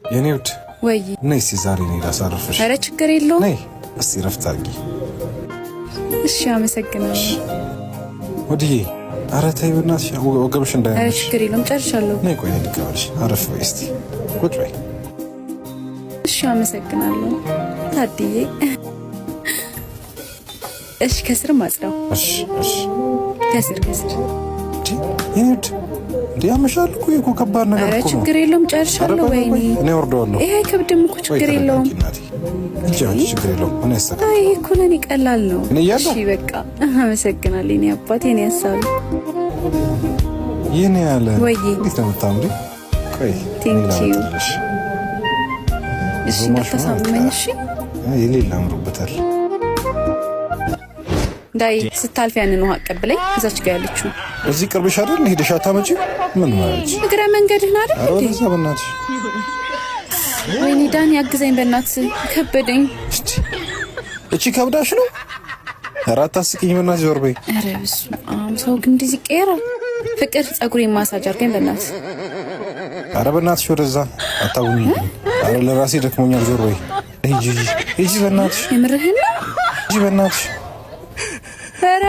የኔ ውድ ወይ ነይ እስኪ ዛሬ እኔ ላሳርፍሽ። ኧረ ችግር የለውም። ነይ እስኪ ረፍት አድርጊ። እሺ አመሰግናለሁ። ወዲዬ ኧረ ተይ በእናትሽ ወገብሽ እንዳያምሽ። ኧረ ችግር የለውም ጨርሻለሁ። ነይ ቆይ ልቀበልሽ። አረፍ በይ እስኪ ቁጭ በይ። እሺ አመሰግናለሁ ታድዬ። እሺ ከስር ማጽዳው። እሺ እሺ ከስር የኔ ውድ እንዴ ያመሻል እኮ ከባድ ነገር እኮ ነው። ችግር የለውም ጨርሻለሁ። ወይኔ እኔ ወርደዋለሁ። ይሄ አይከብድም እኮ ችግር የለውም። እንጂ ችግር የለውም። እኔ ያስተካክል። አይ እኮ ለኔ ቀላል ነው። እሺ በቃ አመሰግናለሁ። እኔ አባቴ እኔ ያሳሉ ይሄን ያለ ወይ እንዴት ነው የምታምሪ? ቆይ ቴንኪው። እሺ እንዳታሳመኝ። እሺ የሌላ አምሮበታል። ዳይ ስታልፍ ያንን ውሃ አቀብለኝ። እዛች ጋር ያለችው እዚህ ቅርብሽ አይደል? ሄደሽ አታመጪ? ምን ማለት እግረ መንገድህን አይደል? ኧረ ወደዛ በእናትሽ። ወይኔ ዳኒ አግዘኝ በእናትህ ከበደኝ። እቺ ከብዳሽ ነው? ኧረ አታስቂኝ በእናትሽ ዞር በይ። ኧረ በስመ አብ ሰው ግን እንደዚህ ይቀየራል። ፍቅር ፀጉሬን ማሳጅ አድርገኝ በእናትህ። ኧረ በእናትሽ ወደዛ አታውኝ። ኧረ ለራሴ ደክሞኛል ዞር በይ። ሂጂ በእናትሽ። የምርህን ነው? ሂጂ በእናትሽ። ኧረ